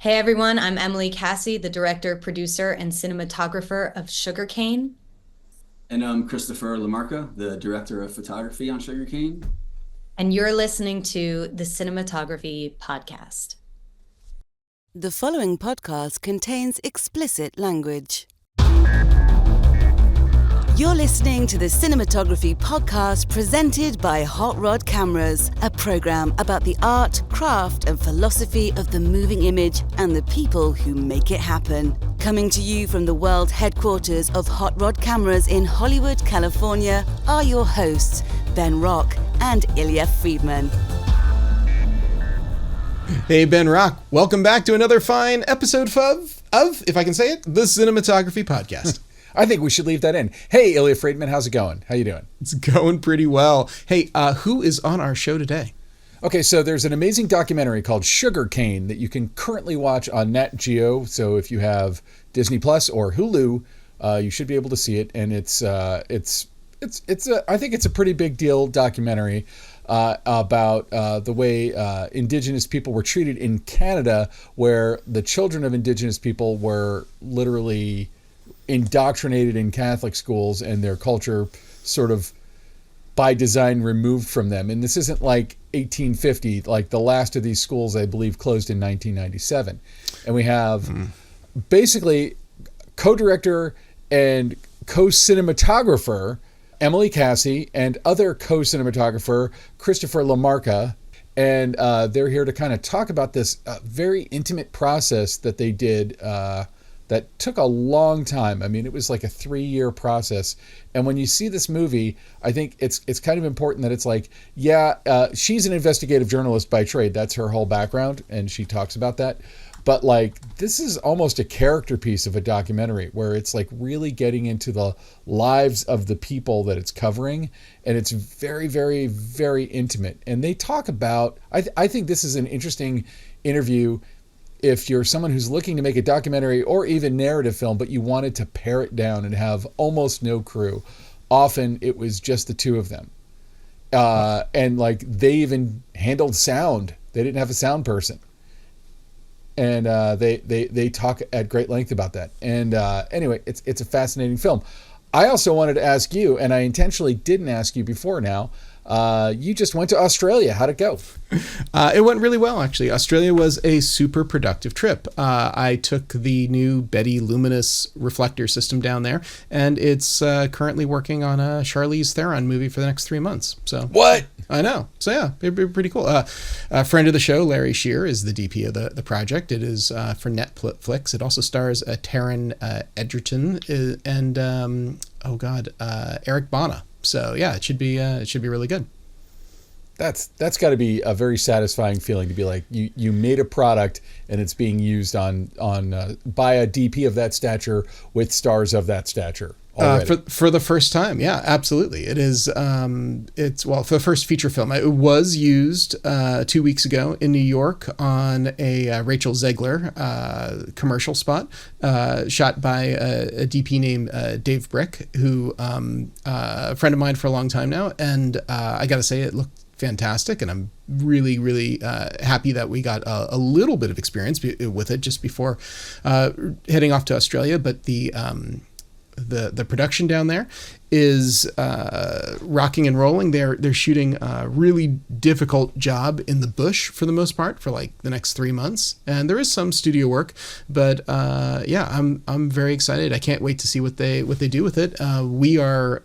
Hey everyone, I'm Emily Kassie, the director, producer, and cinematographer of Sugarcane. And I'm Christopher LaMarca, the director of photography on Sugarcane. And you're listening to the Cinematography Podcast. The following podcast contains explicit language. You're listening to the Cinematography Podcast presented by Hot Rod Cameras, a program about the art, craft, and philosophy of the moving image and the people who make it happen. Coming to you from the world headquarters of Hot Rod Cameras in Hollywood, California, are your hosts, Ben Rock and Ilya Friedman. Hey, Ben Rock. Welcome back to another fine episode of, if I can say it, the Cinematography Podcast. I think we should leave that in. Hey, Ilya Friedman, how's it going? How you doing? It's going pretty well. Hey, who is on our show today? Okay, so there's an amazing documentary called Sugarcane that you can currently watch on Nat Geo. So if you have Disney Plus or Hulu, you should be able to see it. And I think it's a pretty big deal documentary about the way Indigenous people were treated in Canada, where the children of Indigenous people were literally indoctrinated in Catholic schools and their culture sort of by design removed from them. And this isn't like 1850, like the last of these schools, I believe, closed in 1997. And we have basically co-director and co-cinematographer Emily Kassie and other co-cinematographer Christopher LaMarca. And they're here to kind of talk about this very intimate process that they did that took a long time. I mean, it was like a 3-year process. And when you see this movie, I think it's kind of important that it's like, she's an investigative journalist by trade. That's her whole background, and she talks about that. But like, this is almost a character piece of a documentary where it's like really getting into the lives of the people that it's covering. And it's very, very, very intimate. And they talk about, I think this is an interesting interview if you're someone who's looking to make a documentary or even narrative film, but you wanted to pare it down and have almost no crew. Often it was just the two of them. And like, they even handled sound. They didn't have a sound person. And they talk at great length about that. And anyway, it's a fascinating film. I also wanted to ask you, and I intentionally didn't ask you before now, you just went to Australia. How'd it go? It went really well, actually. Australia was a super productive trip. I took the new Betty Luminous reflector system down there, and it's currently working on a Charlize Theron movie for the next 3 months. So What? I know. So yeah, it'd be pretty cool. A friend of the show, Larry Shear, is the DP of the project. It is for Netflix. It also stars Taron Egerton and Eric Bana. So yeah, it should be really good. That's got to be a very satisfying feeling to be like you made a product and it's being used on by a DP of that stature with stars of that stature. For the first time, yeah, absolutely. It is. For the first feature film, it was used 2 weeks ago in New York on a Rachel Zegler commercial spot, shot by a DP named Dave Brick, who a friend of mine for a long time now, and I got to say, it looked fantastic, and I'm really, really happy that we got a little bit of experience with it just before heading off to Australia. But the production down there is rocking and rolling. They're shooting a really difficult job in the bush for the most part for like the next 3 months, and there is some studio work, but I'm very excited. I can't wait to see what they do with it. We are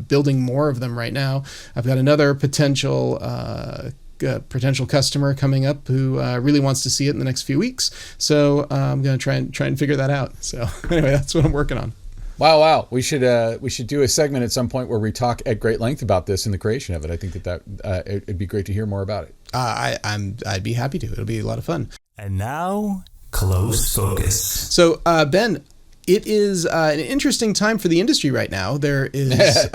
building more of them right now. I've got another potential customer coming up who really wants to see it in the next few weeks. So I'm going to try and figure that out. So anyway, that's what I'm working on. Wow. We should do a segment at some point where we talk at great length about this and the creation of it. I think that it'd be great to hear more about it. I'd be happy to. It'll be a lot of fun. And now, close focus. So Ben, it is an interesting time for the industry right now. There is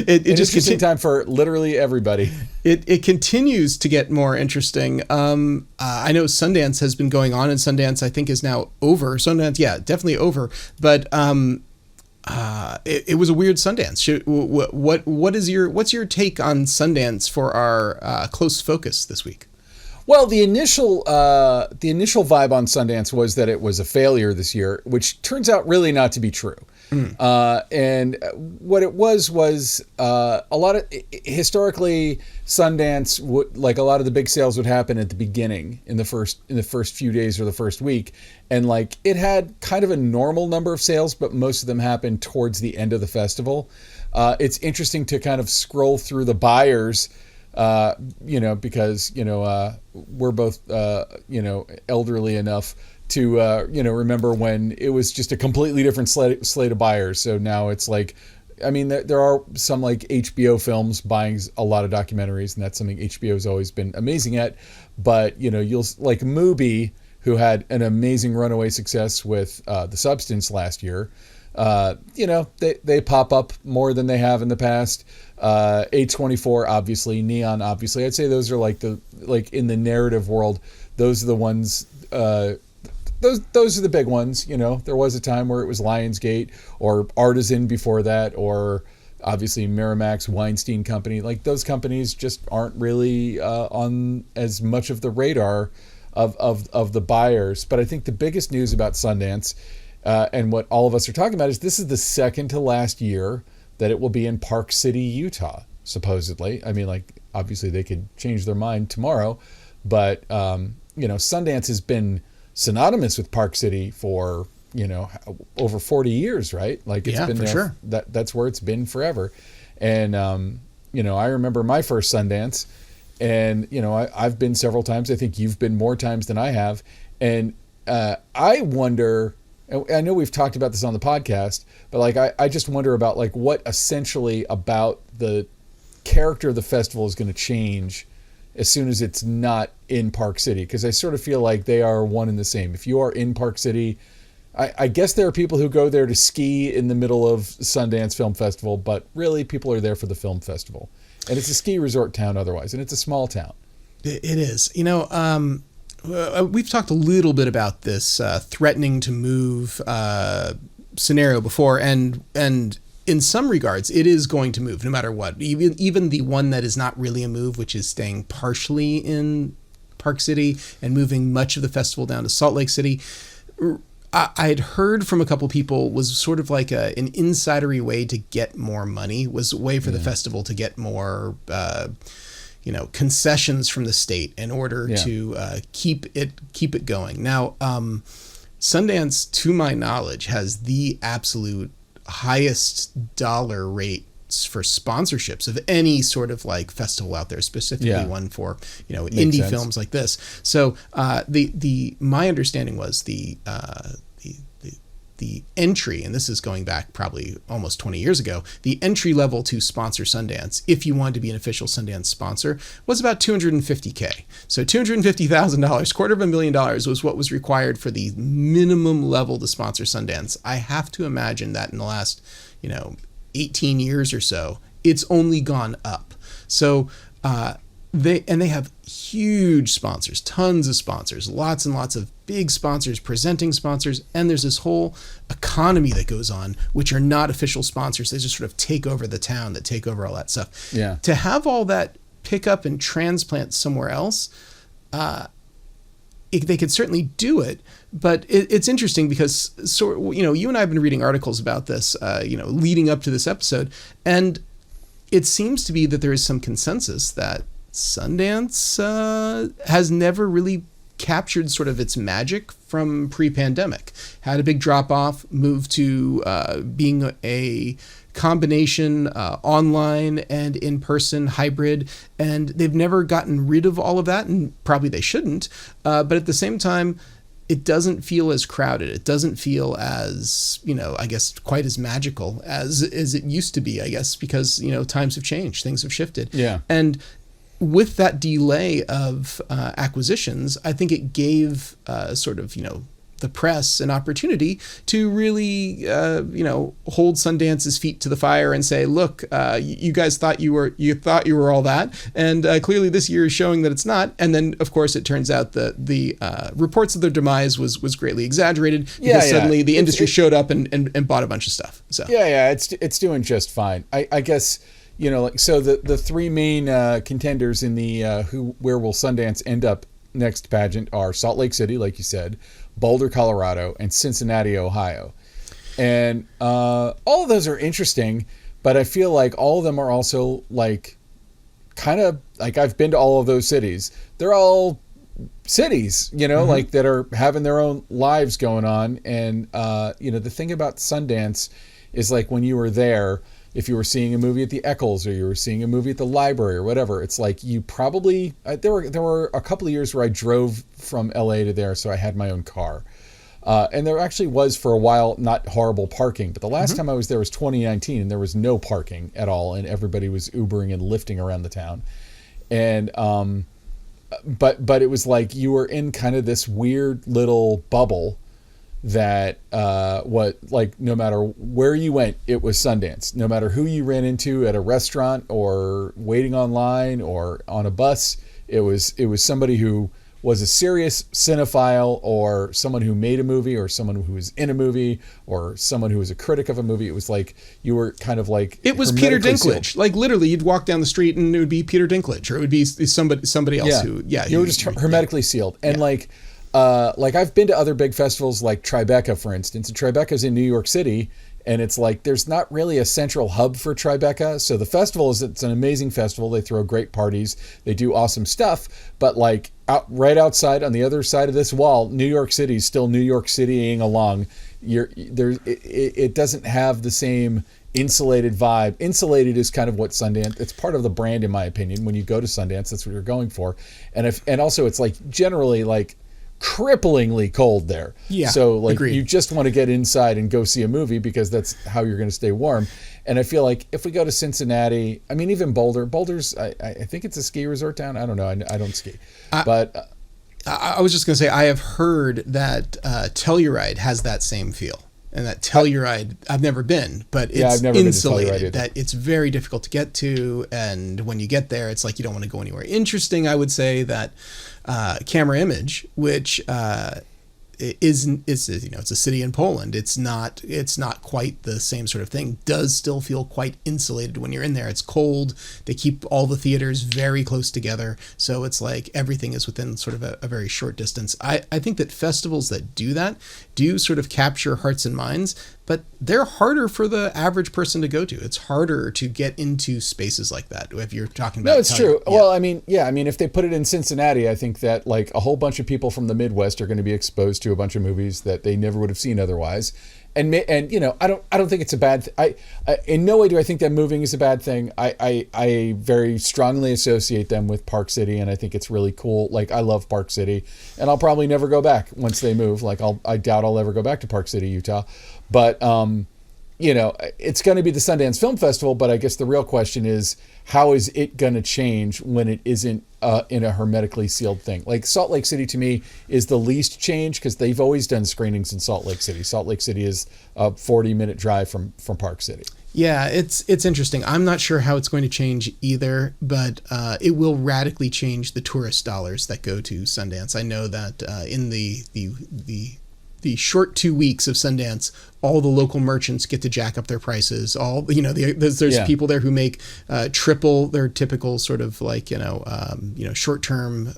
interesting time for literally everybody. It continues to get more interesting. I know Sundance has been going on, and Sundance I think is now over. Sundance, yeah, definitely over. But it was a weird Sundance. What's your take on Sundance for our close focus this week? Well, the initial vibe on Sundance was that it was a failure this year, which turns out really not to be true. And what it was a lot of historically Sundance like a lot of the big sales would happen at the beginning in the first few days or the first week, and like it had kind of a normal number of sales, but most of them happened towards the end of the festival. It's interesting to kind of scroll through the buyers. Because we're both elderly enough to remember when it was just a completely different slate of buyers. So now it's like, I mean, there are some like HBO films buying a lot of documentaries, and that's something HBO has always been amazing at. But you'll like Mubi, who had an amazing runaway success with The Substance last year. They pop up more than they have in the past. A24, obviously, Neon, obviously. I'd say those are like in the narrative world, those are the ones. Those are the big ones. There was a time where it was Lionsgate or Artisan before that, or obviously Miramax, Weinstein Company. Like those companies just aren't really on as much of the radar of the buyers. But I think the biggest news about Sundance. And what all of us are talking about is this is the second to last year that it will be in Park City, Utah, supposedly. I mean, like, obviously they could change their mind tomorrow, but, Sundance has been synonymous with Park City for, over 40 years, right? Like it's been for there, sure. That's where it's been forever. And, I remember my first Sundance, and, I've been several times. I think you've been more times than I have. And I wonder... I know we've talked about this on the podcast, but like I just wonder about like what essentially about the character of the festival is going to change as soon as it's not in Park City, because I sort of feel like they are one and the same. If you are in Park City, I guess there are people who go there to ski in the middle of Sundance Film Festival, but really people are there for the film festival, and it's a ski resort town otherwise, and it's a small town. It is. We've talked a little bit about this threatening to move scenario before, and in some regards, it is going to move no matter what. Even the one that is not really a move, which is staying partially in Park City and moving much of the festival down to Salt Lake City. I had heard from a couple people was sort of like an insidery way to get more money, was a way for the festival to get more concessions from the state in order to keep it going. Now, Sundance, to my knowledge, has the absolute highest dollar rates for sponsorships of any sort of like festival out there, specifically one for indie films like this. So my understanding was the entry, and this is going back probably almost 20 years ago, the entry level to sponsor Sundance, if you wanted to be an official Sundance sponsor, was about $250K. So $250,000, $250,000 was what was required for the minimum level to sponsor Sundance. I have to imagine that in the last, 18 years or so, it's only gone up. So, they have huge sponsors, tons of sponsors, lots and lots of big sponsors, presenting sponsors, and there's this whole economy that goes on, which are not official sponsors. They just sort of take over the town, that take over all that stuff. Yeah. To have all that pick up and transplant somewhere else, they could certainly do it, but it's interesting because you and I have been reading articles about this, leading up to this episode, and it seems to be that there is some consensus that Sundance has never really captured sort of its magic from pre-pandemic. Had a big drop-off, moved to being a combination online and in-person hybrid, and they've never gotten rid of all of that, and probably they shouldn't. But at the same time, it doesn't feel as crowded. It doesn't feel as, I guess, quite as magical as it used to be, I guess, because, times have changed, things have shifted. Yeah. And with that delay of acquisitions, I think it gave the press an opportunity to really, hold Sundance's feet to the fire and say, look, you guys thought you were all that, and clearly this year is showing that it's not. And then, of course, it turns out that the reports of their demise was greatly exaggerated because suddenly the industry showed up and bought a bunch of stuff. So it's doing just fine. I guess. So the three main contenders in the where will Sundance end up next pageant are Salt Lake City, like you said, Boulder, Colorado, and Cincinnati, Ohio. And all of those are interesting, but I feel like all of them are also like kind of like, I've been to all of those cities. They're all cities, like that are having their own lives going on. And, the thing about Sundance is like when you were there, if you were seeing a movie at the Eccles or you were seeing a movie at the library or whatever, it's like you probably, there were a couple of years where I drove from LA to there. So I had my own car. And there actually was for a while not horrible parking, but the last time I was there was 2019 and there was no parking at all, and everybody was Ubering and lifting around the town. And but it was like you were in kind of this weird little bubble that no matter where you went, it was Sundance. No matter who you ran into at a restaurant or waiting online or on a bus, it was somebody who was a serious cinephile or someone who made a movie or someone who was in a movie or someone who was a critic of a movie. It was like you were kind of like it was Peter Dinklage. Like literally, you'd walk down the street and it would be Peter Dinklage, or it would be somebody else who you were just hermetically sealed. And like I've been to other big festivals like Tribeca, for instance, and Tribeca's in New York City. And it's like there's not really a central hub for Tribeca. So the festival it's an amazing festival. They throw great parties. They do awesome stuff. But like right outside on the other side of this wall, New York City is still New York Citying along. It doesn't have the same insulated vibe. Insulated is kind of what Sundance, it's part of the brand in my opinion. When you go to Sundance, that's what you're going for. And also it's like generally like cripplingly cold there. Yeah. So like agreed. You just want to get inside and go see a movie because that's how you're going to stay warm. And I feel like if we go to Cincinnati, I mean, even Boulder's, I think it's a ski resort town. I don't know. I don't ski, but I was just going to say, I have heard that Telluride has that same feel. And that Telluride, I've never been, but it's insulated, that it's very difficult to get to. And when you get there, it's like you don't want to go anywhere. Interesting, I would say that Camera Image, which is it's a city in Poland. It's not quite the same sort of thing. Does still feel quite insulated when you're in there. It's cold. They keep all the theaters very close together, so it's like everything is within sort of a very short distance. I think that festivals that do that do sort of capture hearts and minds, but they're harder for the average person to go to. It's harder to get into spaces like that if you're talking about. No, it's true. Yeah. Well, I mean, if they put it in Cincinnati, I think that like a whole bunch of people from the Midwest are going to be exposed to a bunch of movies that they never would have seen otherwise. And I don't think it's a bad thing. In no way do I think that moving is a bad thing. I very strongly associate them with Park City, and I think it's really cool. Like I love Park City, and I'll probably never go back once they move. Like I doubt I'll ever go back to Park City, Utah. But it's going to be the Sundance Film Festival. But I guess the real question is, how is it going to change when it isn't in a hermetically sealed thing? Like Salt Lake City to me is the least change because they've always done screenings in Salt Lake City. Salt Lake City is a 40-minute drive from Park City. Yeah, it's interesting. I'm not sure how it's going to change either, but it will radically change the tourist dollars that go to Sundance. I know that in the short 2 weeks of Sundance, all the local merchants get to jack up their prices. There's people there who make triple their typical sort of like short-term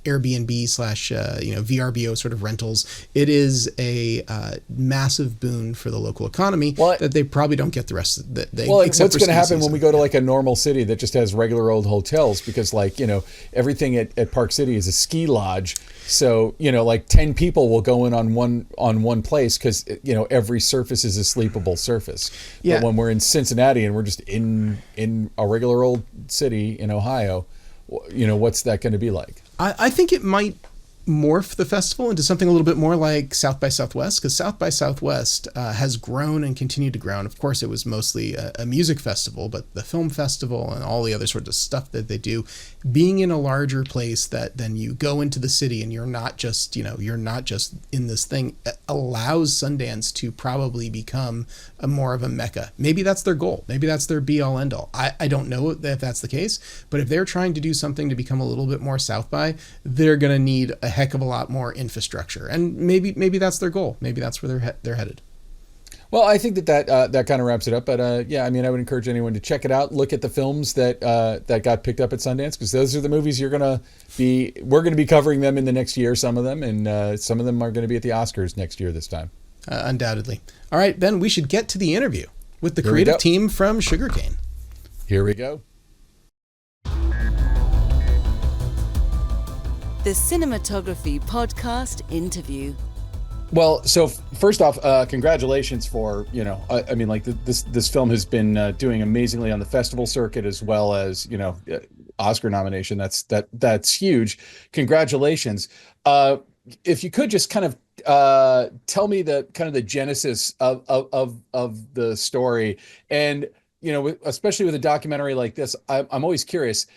Airbnb / VRBO sort of rentals. It is a massive boon for the local economy that they probably don't get the rest of the day. Well, what's going to happen when we go to like a normal city that just has regular old hotels? Because everything at Park City is a ski lodge. So, like 10 people will go in on one place because, every surface is a sleepable surface. Yeah. But when we're in Cincinnati and we're just in a regular old city in Ohio, what's that going to be like? I think it might morph the festival into something a little bit more like South by Southwest, because South by Southwest has grown and continued to grow. And of course, it was mostly a music festival, but the film festival and all the other sorts of stuff that they do, being in a larger place that then you go into the city and you're not just in this thing, allows Sundance to probably become more of a mecca. Maybe that's their goal. Maybe that's their be all end all. I don't know if that's the case, but if they're trying to do something to become a little bit more South by, they're going to need a heck of a lot more infrastructure, and maybe that's their goal. Maybe that's where they're headed. Well, I think that kind of wraps it up. But yeah, I mean, I would encourage anyone to check it out. Look at the films that got picked up at Sundance, because those are the movies we're going to be covering them in the next year. Some of them, and some of them are going to be at the Oscars next year this time. Undoubtedly. All right, Ben, we should get to the interview with the Here we creative go. team from Sugarcane. Here we go. The Cinematography Podcast Interview. Well, so first off, congratulations for, I mean, like this film has been doing amazingly on the festival circuit, as well as, Oscar nomination. That's huge. Congratulations. If you could just kind of tell me the genesis of the story, and especially with a documentary like this, I'm always curious,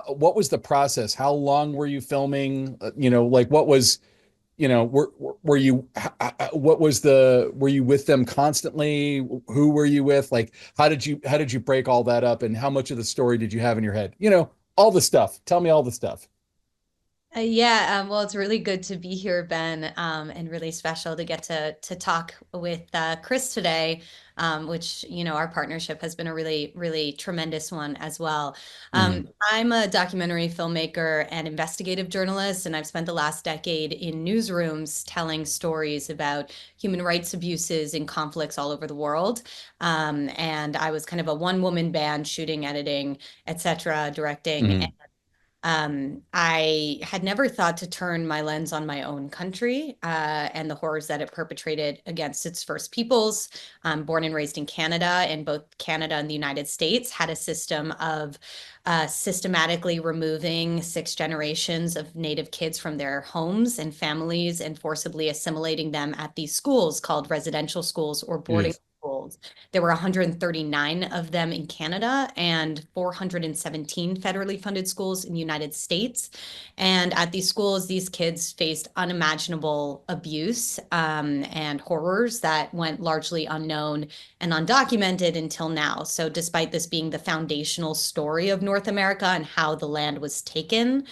what was the process? How long were you filming? What was, were you, were you with them constantly? Who were you with? Like, how did you break all that up, and how much of the story did you have in your head? All the stuff. Tell me all the stuff. Well, it's really good to be here, Ben, and really special to get to talk with Chris today, which, our partnership has been a really, really tremendous one as well. I'm a documentary filmmaker and investigative journalist, and I've spent the last decade in newsrooms telling stories about human rights abuses and conflicts all over the world. And I was kind of a one-woman band, shooting, editing, etc., directing. I had never thought to turn my lens on my own country and the horrors that it perpetrated against its First Peoples. Born and raised in Canada, and both Canada and the United States had a system of systematically removing 6 generations of Native kids from their homes and families and forcibly assimilating them at these schools called residential schools or boarding schools. There were 139 of them in Canada and 417 federally funded schools in the United States. And at these schools, these kids faced unimaginable abuse and horrors that went largely unknown and undocumented until now. So despite this being the foundational story of North America and how the land was taken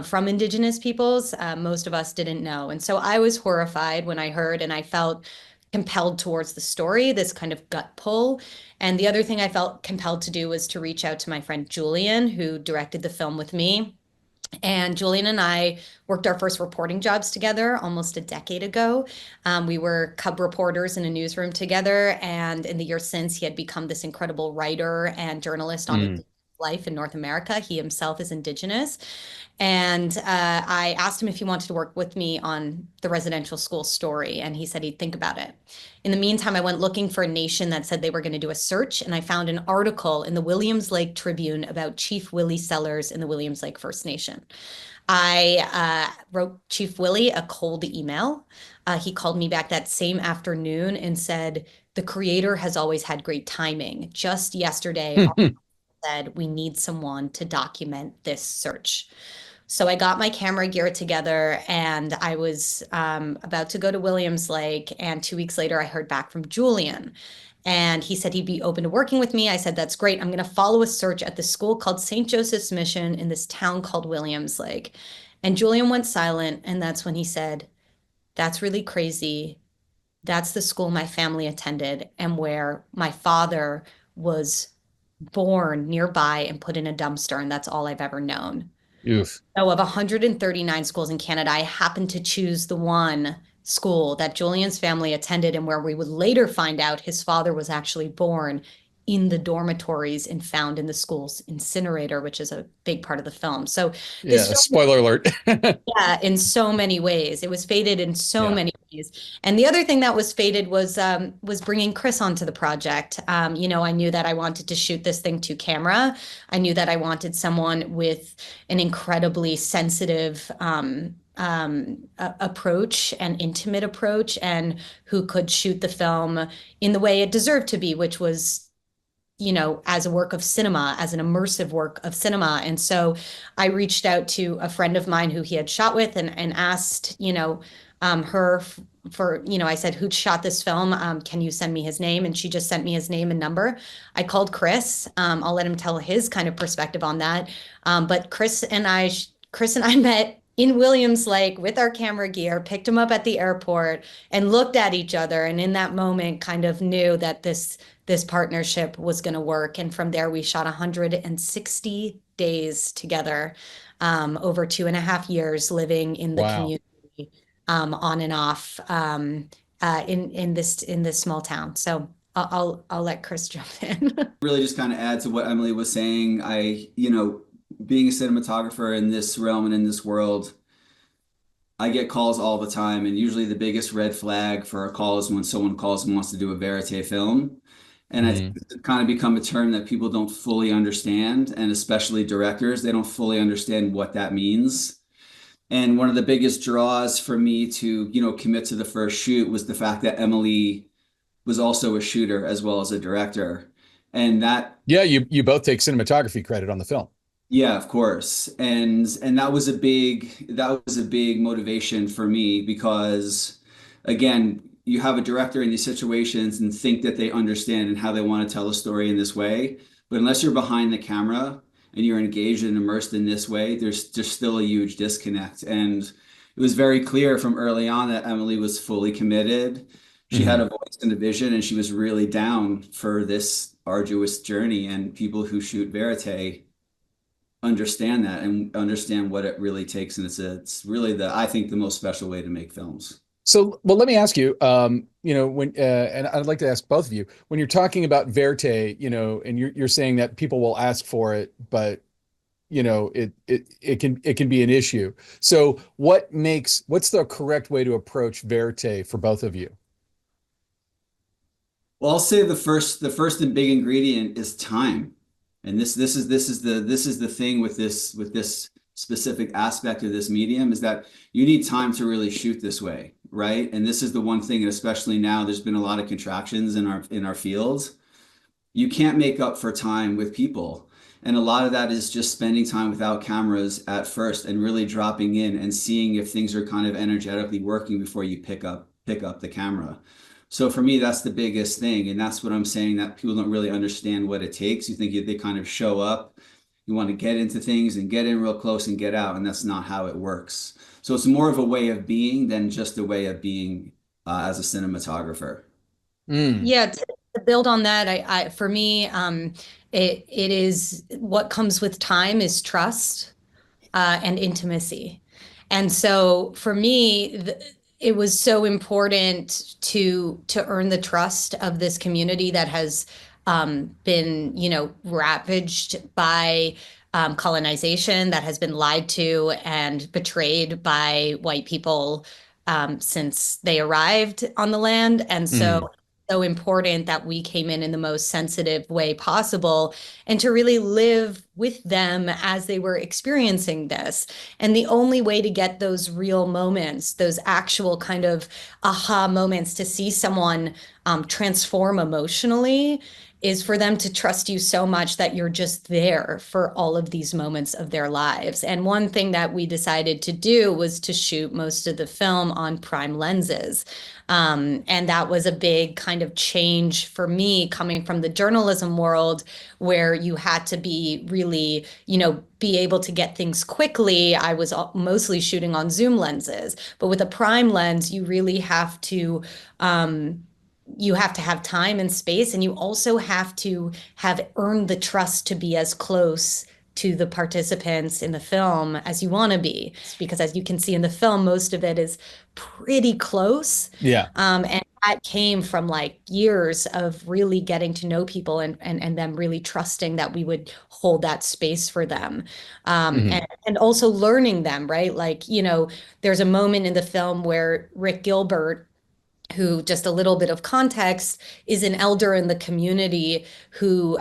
from Indigenous peoples, most of us didn't know. And so I was horrified when I heard, and I felt compelled towards the story, this kind of gut pull. And the other thing I felt compelled to do was to reach out to my friend Julian, who directed the film with me. And Julian and I worked our first reporting jobs together almost a decade ago. We were cub reporters in a newsroom together. And in the years since, he had become this incredible writer and journalist on Indigenous life in North America. He himself is Indigenous. And I asked him if he wanted to work with me on the residential school story, and he said he'd think about it. In the meantime, I went looking for a nation that said they were going to do a search, and I found an article in the Williams Lake Tribune about Chief Willie Sellers in the Williams Lake First Nation. I wrote Chief Willie a cold email. He called me back that same afternoon and said, "The creator has always had great timing. Just yesterday, said we need someone to document this search." So I got my camera gear together, and I was about to go to Williams Lake. And 2 weeks later, I heard back from Julian. And he said he'd be open to working with me. I said, "That's great. I'm going to follow a search at the school called St. Joseph's Mission in this town called Williams Lake." And Julian went silent. And that's when he said, "That's really crazy. That's the school my family attended and where my father was born nearby and put in a dumpster. And that's all I've ever known." Oof. So of 139 schools in Canada, I happened to choose the one school that Julian's family attended, and where we would later find out his father was actually born in the dormitories and found in the school's incinerator, which is a big part of the film. So Yeah, spoiler alert. yeah, in so many ways. It was fated in so many ways. And the other thing that was fated was bringing Chris onto the project. I knew that I wanted to shoot this thing to camera. I knew that I wanted someone with an incredibly sensitive approach and intimate approach, and who could shoot the film in the way it deserved to be, which was as a work of cinema, as an immersive work of cinema. And so I reached out to a friend of mine who he had shot with, and asked, her for, I said, "Who shot this film? Can you send me his name?" And she just sent me his name and number. I called Chris. I'll let him tell his kind of perspective on that. But Chris and I met in Williams Lake with our camera gear, picked him up at the airport and looked at each other. And in that moment kind of knew that this partnership was going to work. And from there, we shot 160 days together, over 2.5 years living in the Wow. community, on and off, in this small town. So I'll let Chris jump in. Really just kind of add to what Emily was saying. Being a cinematographer in this realm and in this world, I get calls all the time, and usually the biggest red flag for a call is when someone calls and wants to do a verite film. And I think it's kind of become a term that people don't fully understand, and especially directors, they don't fully understand what that means. And one of the biggest draws for me to, commit to the first shoot was the fact that Emily was also a shooter as well as a director. And that, Yeah, you both take cinematography credit on the film. yeah, of course. And that was a big motivation for me because, again, you have a director in these situations and think that they understand and how they want to tell a story in this way. But unless you're behind the camera and you're engaged and immersed in this way, there's still a huge disconnect. And it was very clear from early on that Emily was fully committed. She had a voice and a vision, and she was really down for this arduous journey. And people who shoot verite understand that and understand what it really takes. And it's really I think the most special way to make films. So, well, let me ask you, when, and I'd like to ask both of you, when you're talking about verite, and you're saying that people will ask for it, but, it can be an issue. So what's the correct way to approach verite for both of you? Well, I'll say the first and big ingredient is time. And this is the thing with this specific aspect of this medium, is that you need time to really shoot this way, right? And this is the one thing, and especially now, there's been a lot of contractions in our fields. You can't make up for time with people. And a lot of that is just spending time without cameras at first and really dropping in and seeing if things are kind of energetically working before you pick up the camera. So for me, that's the biggest thing. And that's what I'm saying, that people don't really understand what it takes. You think they kind of show up, you want to get into things and get in real close and get out. And that's not how it works. So it's more of a way of being than just a way of being as a cinematographer. Yeah, to build on that, for me, it is what comes with time is trust, and intimacy. And so for me, it was so important to earn the trust of this community that has been, ravaged by colonization, that has been lied to and betrayed by white people since they arrived on the land. And so important that we came in the most sensitive way possible, and to really live with them as they were experiencing this. And the only way to get those real moments, those actual kind of aha moments, to see someone transform emotionally, is for them to trust you so much that you're just there for all of these moments of their lives. And one thing that we decided to do was to shoot most of the film on prime lenses. And that was a big kind of change for me, coming from the journalism world, where you had to be really, be able to get things quickly. I was mostly shooting on zoom lenses, but with a prime lens, you really have to have time and space, and you also have to have earned the trust to be as close to the participants in the film as you want to be, because as you can see in the film, most of it is pretty close. Yeah. And that came from like years of really getting to know people and them really trusting that we would hold that space for them. And also learning them, right? Like, there's a moment in the film where Rick Gilbert, who, just a little bit of context, is an elder in the community who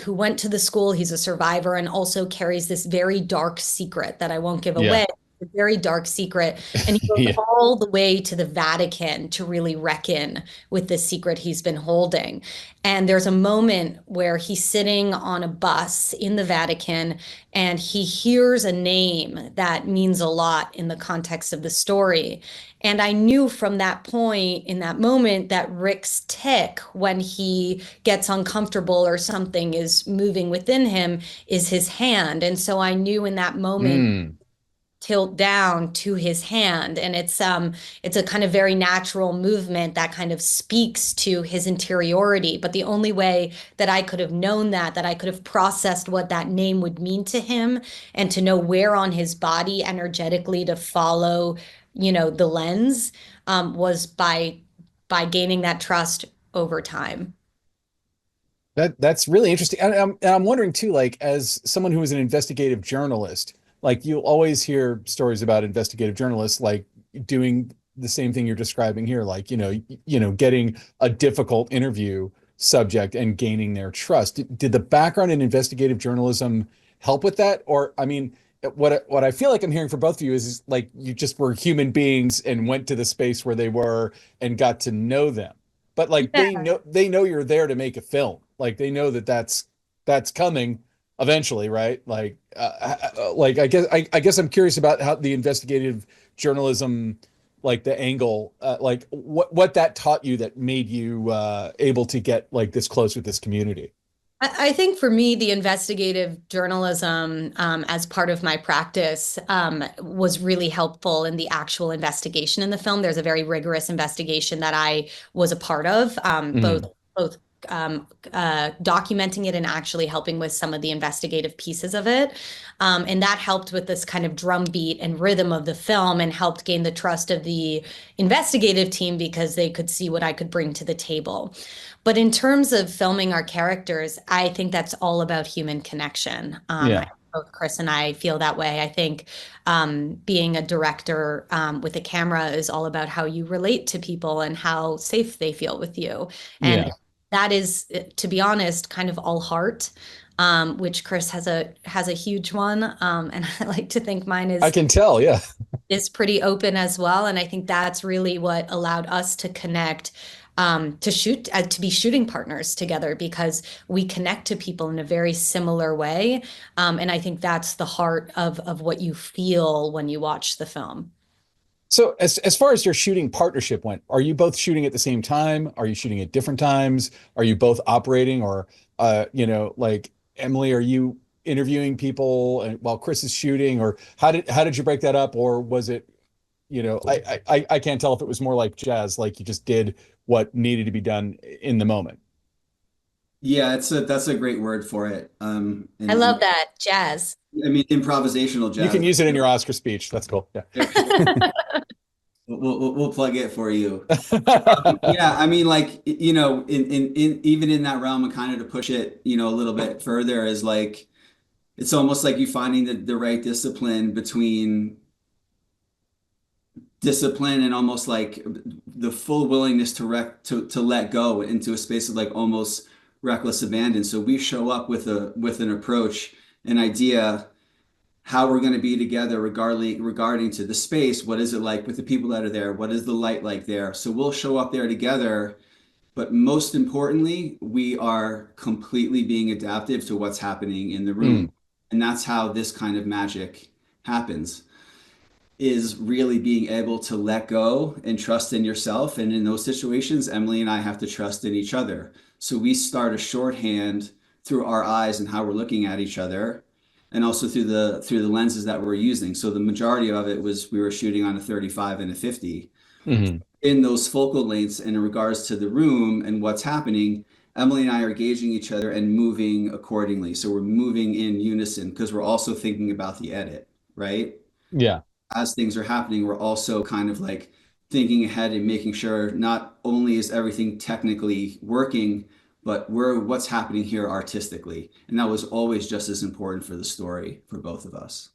went to the school. He's a survivor and also carries this very dark secret that I won't give away. A very dark secret. And he goes all the way to the Vatican to really reckon with the secret he's been holding. And there's a moment where he's sitting on a bus in the Vatican and he hears a name that means a lot in the context of the story. And I knew from that point, in that moment, that Rick's tick, when he gets uncomfortable or something is moving within him, is his hand. And so I knew in that moment, tilt down to his hand, and it's a kind of very natural movement that kind of speaks to his interiority. But the only way that I could have known that I could have processed what that name would mean to him, and to know where on his body energetically to follow, the lens, was by gaining that trust over time. That's really interesting. And I'm wondering too, like as someone who is an investigative journalist, like you'll always hear stories about investigative journalists like doing the same thing you're describing here, like, getting a difficult interview subject and gaining their trust. Did the background in investigative journalism help with that? Or, I mean, what I feel like I'm hearing from both of you is like you just were human beings and went to the space where they were and got to know them. But like they know you're there to make a film. Like they know that's coming eventually, right? Like I guess I'm curious about how the investigative journalism, like the angle, like what that taught you that made you able to get like this close with this community. I think for me, the investigative journalism, as part of my practice, was really helpful in the actual investigation in the film. There's a very rigorous investigation that I was a part of, both documenting it and actually helping with some of the investigative pieces of it. And that helped with this kind of drumbeat and rhythm of the film, and helped gain the trust of the investigative team because they could see what I could bring to the table. But in terms of filming our characters, I think that's all about human connection. Both Chris and I feel that way. I think being a director with a camera is all about how you relate to people and how safe they feel with you. And that is, to be honest, kind of all heart, which Chris has a huge one. And I like to think mine is. I can tell, yeah. Is pretty open as well. And I think that's really what allowed us to connect, to be shooting partners together, because we connect to people in a very similar way. And I think that's the heart of what you feel when you watch the film. So as far as your shooting partnership went, are you both shooting at the same time? Are you shooting at different times? Are you both operating, or, like Emily, are you interviewing people while Chris is shooting, or how did you break that up? Or was it, I can't tell if it was more like jazz, like you just did what needed to be done in the moment. Yeah, that's a great word for it. I love that, jazz. I mean, improvisational jazz. You can use it in your Oscar speech. That's cool. Yeah. We'll plug it for you. Yeah, I mean, like, in even in that realm, and kind of to push it, a little bit further, is like it's almost like you finding the right discipline between discipline and almost like the full willingness to let go into a space of like almost reckless abandon. So we show up with an approach, an idea, how we're going to be together regarding to the space. What is it like with the people that are there? What is the light like there? So we'll show up there together, but most importantly, we are completely being adaptive to what's happening in the room. And that's how this kind of magic happens, is really being able to let go and trust in yourself. And in those situations, Emily and I have to trust in each other. So we start a shorthand through our eyes and how we're looking at each other, and also through the lenses that we're using. So the majority of it was we were shooting on a 35 and a 50. In those focal lengths, and in regards to the room and what's happening, Emily and I are gauging each other and moving accordingly. So we're moving in unison because we're also thinking about the edit, right? Yeah. As things are happening, we're also kind of like thinking ahead and making sure not only is everything technically working, but what's happening here artistically. And that was always just as important for the story for both of us.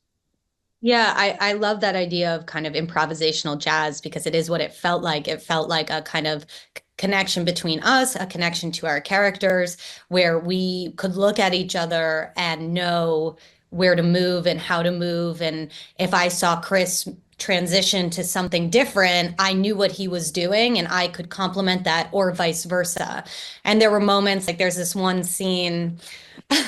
Yeah, I love that idea of kind of improvisational jazz, because it is what it felt like. It felt like a kind of connection between us, a connection to our characters, where we could look at each other and know where to move and how to move. And if I saw Chris transition to something different, I knew what he was doing and I could complement that, or vice versa. And there were moments, like there's this one scene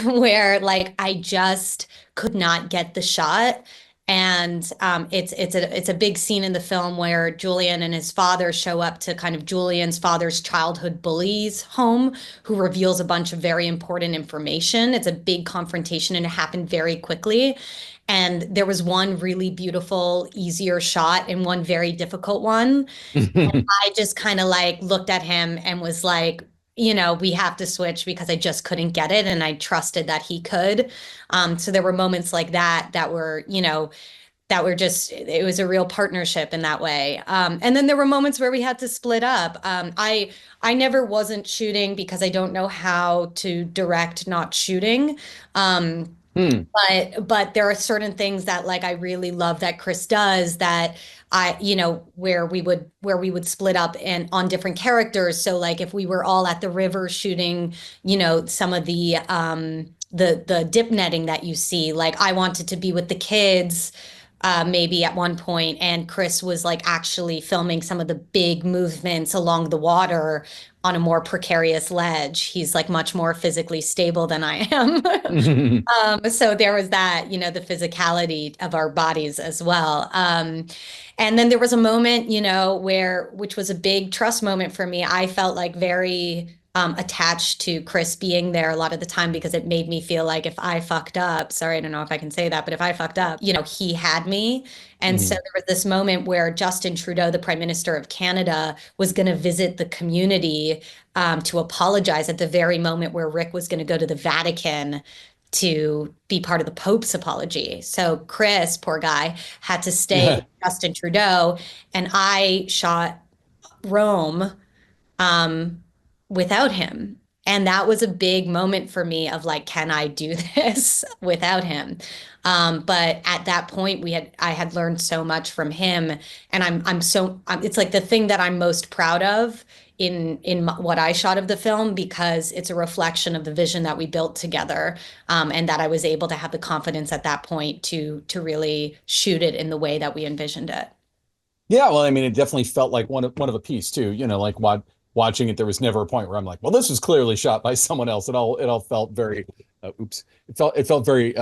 where like I just could not get the shot. And it's a big scene in the film where Julian and his father show up to kind of Julian's father's childhood bully's home, who reveals a bunch of very important information. It's a big confrontation and it happened very quickly. And there was one really beautiful, easier shot and one very difficult one. I just kind of like looked at him and was like, we have to switch because I just couldn't get it. And I trusted that he could. So there were moments like that that were, that were just, it was a real partnership in that way. And then there were moments where we had to split up. I never wasn't shooting because I don't know how to direct not shooting. But there are certain things that like I really love that Chris does that where we would split up and on different characters. So like if we were all at the river shooting, some of the dip netting that you see, like I wanted to be with the kids maybe at one point, and Chris was like actually filming some of the big movements along the water on a more precarious ledge. He's like much more physically stable than I am. So there was that, the physicality of our bodies as well. And then there was a moment, which was a big trust moment for me. I felt like very attached to Chris being there a lot of the time because it made me feel like if I fucked up, sorry, I don't know if I can say that, but if I fucked up, he had me. And so there was this moment where Justin Trudeau, the Prime Minister of Canada, was going to visit the community to apologize at the very moment where Rick was going to go to the Vatican to be part of the Pope's apology. So Chris, poor guy, had to stay with Justin Trudeau, and I shot Rome without him. And that was a big moment for me of like, can I do this without him? But at that point, I had learned so much from him, and it's like the thing that I'm most proud of in what I shot of the film, because it's a reflection of the vision that we built together, and that I was able to have the confidence at that point to really shoot it in the way that we envisioned it. Yeah, well, I mean, it definitely felt like one of a piece too. Like watching it, there was never a point where I'm like, well, this was clearly shot by someone else. It all felt very, it felt very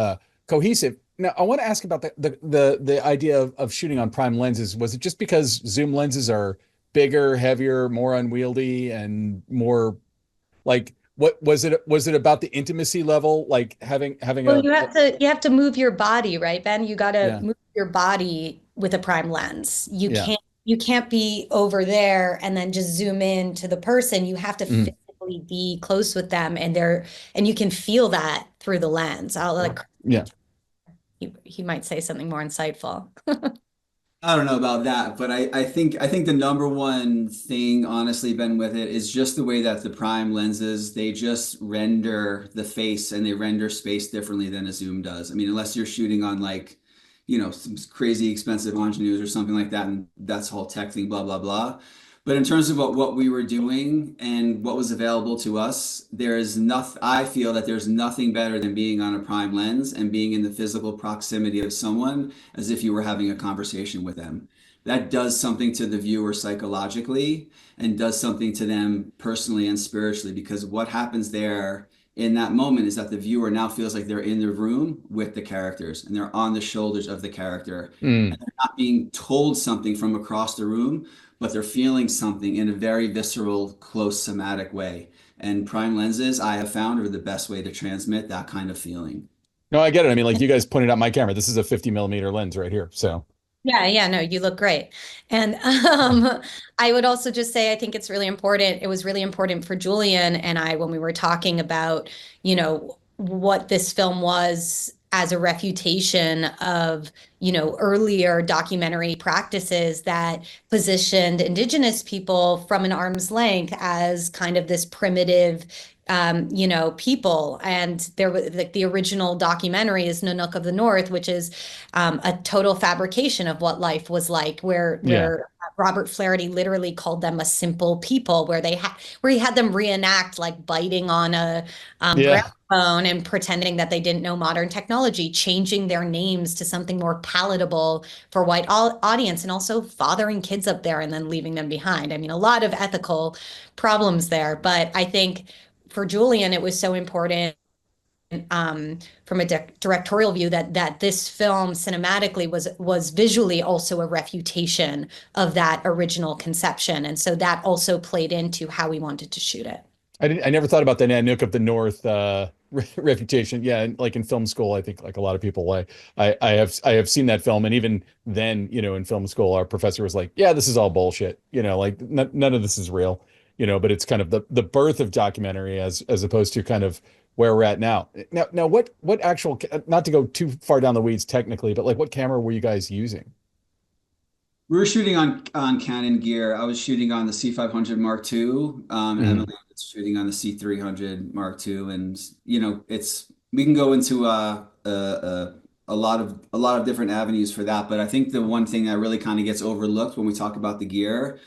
cohesive. Now, I want to ask about the idea of shooting on prime lenses. Was it just because zoom lenses are bigger, heavier, more unwieldy, and more like what was it? Was it about the intimacy level, like having Well, you have to move your body, right, Ben? You got to move your body with a prime lens. You can't be over there and then just zoom in to the person. You have to physically be close with them, and you can feel that through the lens. He might say something more insightful. I don't know about that, but I think the number one thing, honestly, Ben, with it is just the way that the prime lenses, they just render the face and they render space differently than a zoom does. I mean, unless you're shooting on like, some crazy expensive ingenues or something like that, and that's the whole tech thing, blah, blah, blah. But in terms of what we were doing and what was available to us, I feel that there's nothing better than being on a prime lens and being in the physical proximity of someone as if you were having a conversation with them. That does something to the viewer psychologically and does something to them personally and spiritually, because what happens there in that moment is that the viewer now feels like they're in the room with the characters and they're on the shoulders of the character. And they're not being told something from across the room, but they're feeling something in a very visceral, close somatic way. And prime lenses, I have found, are the best way to transmit that kind of feeling. No, I get it. I mean, like you guys pointed out my camera. This is a 50 millimeter lens right here. So Yeah, no, you look great. And I would also just say, I think it's really important. It was really important for Julian and I when we were talking about, what this film was as a refutation of, earlier documentary practices that positioned Indigenous people from an arm's length as kind of this primitive people. And there was like the original documentary is Nanook of the North, which is a total fabrication of what life was like, where Robert Flaherty literally called them a simple people, where he had them reenact like biting on a gramophone and pretending that they didn't know modern technology, changing their names to something more palatable for white audience, and also fathering kids up there and then leaving them behind. I mean, a lot of ethical problems there, but I think for Julian, it was so important from a directorial view that this film cinematically was visually also a refutation of that original conception. And so that also played into how we wanted to shoot it. I never thought about the Nanook of the North reputation. Yeah, and like in film school, I think like a lot of people, I have seen that film, and even then, in film school, our professor was like, "Yeah, this is all bullshit," like none of this is real, But it's kind of the birth of documentary as opposed to kind of where we're at now. Now, what actual, not to go too far down the weeds technically, but like what camera were you guys using? We were shooting on Canon gear. I was shooting on the C500 Mark II. Mhm. Emily was shooting on the C300 Mark II, and it's we can go into a lot of different avenues for that. But I think the one thing that really kind of gets overlooked when we talk about the gear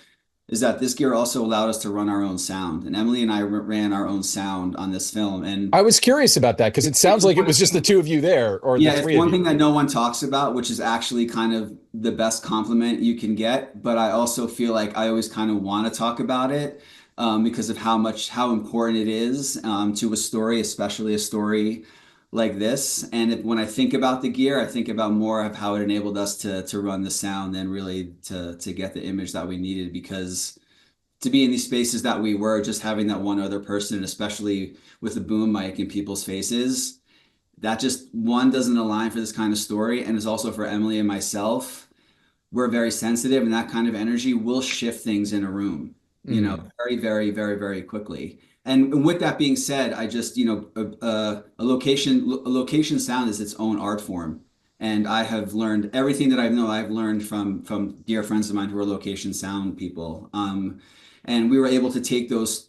is that this gear also allowed us to run our own sound. And Emily and I ran our own sound on this film. And I was curious about that because it sounds like it was just the two of you there, or yeah, the it's three of one you. thing that no one talks about, which is actually kind of the best compliment you can get. But I also feel like I always kind of want to talk about it because of how important it is to a story, especially a story like this. And when I think about the gear, I think about more of how it enabled us to run the sound than really to get the image that we needed. Because to be in these spaces that we were, just having that one other person, especially with a boom mic in people's faces, that just one doesn't align for this kind of story, and is also for Emily and myself. We're very sensitive, and that kind of energy will shift things in a room, Mm. very, very, very, very quickly. And with that being said, I just, a location sound is its own art form. And I have learned everything that I know. I've learned from dear friends of mine who are location sound people. And we were able to take those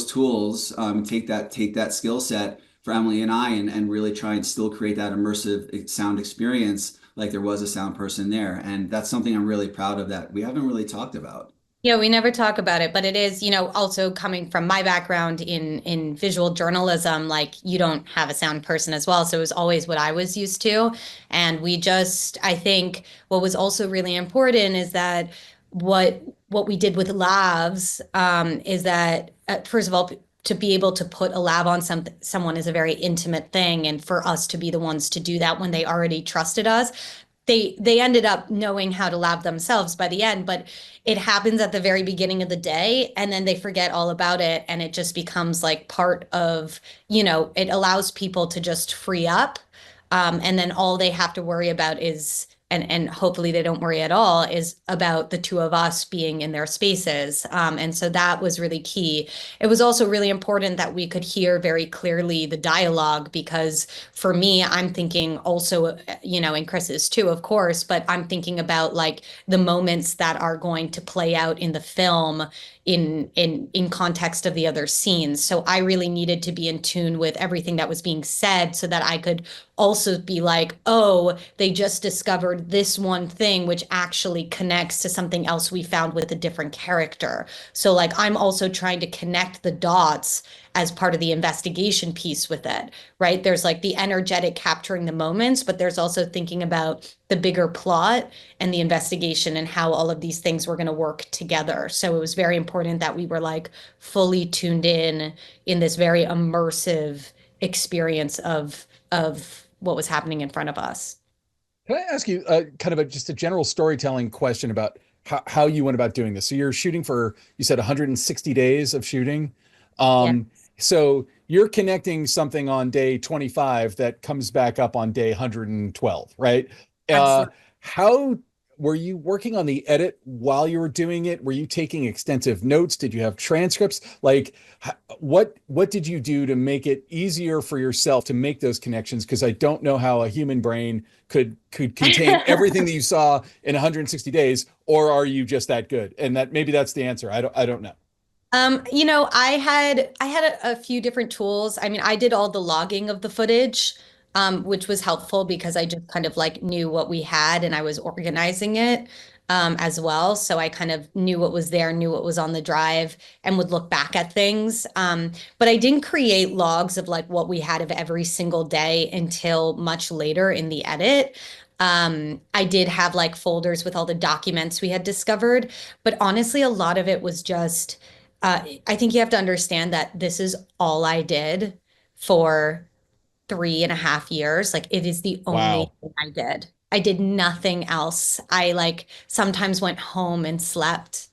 tools, take that skill set for Emily and I, and really try and still create that immersive sound experience like there was a sound person there. And that's something I'm really proud of that we haven't really talked about. Yeah, we never talk about it, but it is, also coming from my background in visual journalism, like you don't have a sound person as well. So it was always what I was used to. And I think what was also really important is that what we did with labs is that first of all, to be able to put a lab on someone is a very intimate thing, and for us to be the ones to do that when they already trusted us, they ended up knowing how to lab themselves by the end, but it happens at the very beginning of the day, and then they forget all about it, and it just becomes like part of, it allows people to just free up. And then all they have to worry about is, and hopefully they don't worry at all, is about the two of us being in their spaces. And so that was really key. It was also really important that we could hear very clearly the dialogue, because for me, I'm thinking also, and Chris is too, of course, but I'm thinking about like the moments that are going to play out in the film in context of the other scenes. So I really needed to be in tune with everything that was being said so that I could also be like, oh, they just discovered this one thing, which actually connects to something else we found with a different character. So like I'm also trying to connect the dots as part of the investigation piece with it, right? There's like the energetic capturing the moments, but there's also thinking about the bigger plot and the investigation and how all of these things were going to work together. So it was very important that we were like fully tuned in this very immersive experience of what was happening in front of us. Can I ask you kind of just a general storytelling question about how you went about doing this? So you're shooting for, you said 160 days of shooting. Yeah, Um, so you're connecting something on day 25 that comes back up on day 112, right? Uh, absolutely. how were you working on the edit while you were doing it? Were you taking extensive notes? Did you have transcripts? Like, what did you do to make it easier for yourself to make those connections? Because I don't know how a human brain could contain everything that you saw in 160 days, or are you just that good? And that maybe that's the answer. I don't know. I had a few different tools. I mean, I did all the logging of the footage, which was helpful because I just kind of like knew what we had and I was organizing it as well. So I kind of knew what was there, knew what was on the drive, and would look back at things. But I didn't create logs of like what we had of every single day until much later in the edit. I did have like folders with all the documents we had discovered, but honestly, a lot of it was just I think you have to understand that this is all I did for 3.5 years. Like it is the only Wow. thing I did. I did nothing else. I like sometimes went home and slept.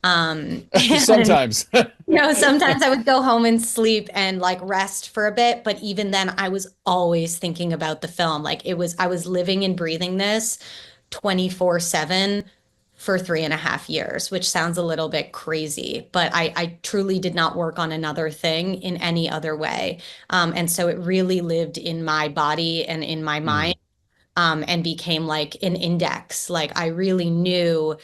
And Sometimes. No, sometimes I would go home and sleep and like rest for a bit, but even then I was always thinking about the film. Like I was living and breathing this 24/7 for 3.5 years, which sounds a little bit crazy, but I truly did not work on another thing in any other way. And so it really lived in my body and in my mind, and became like an index. Like I really knew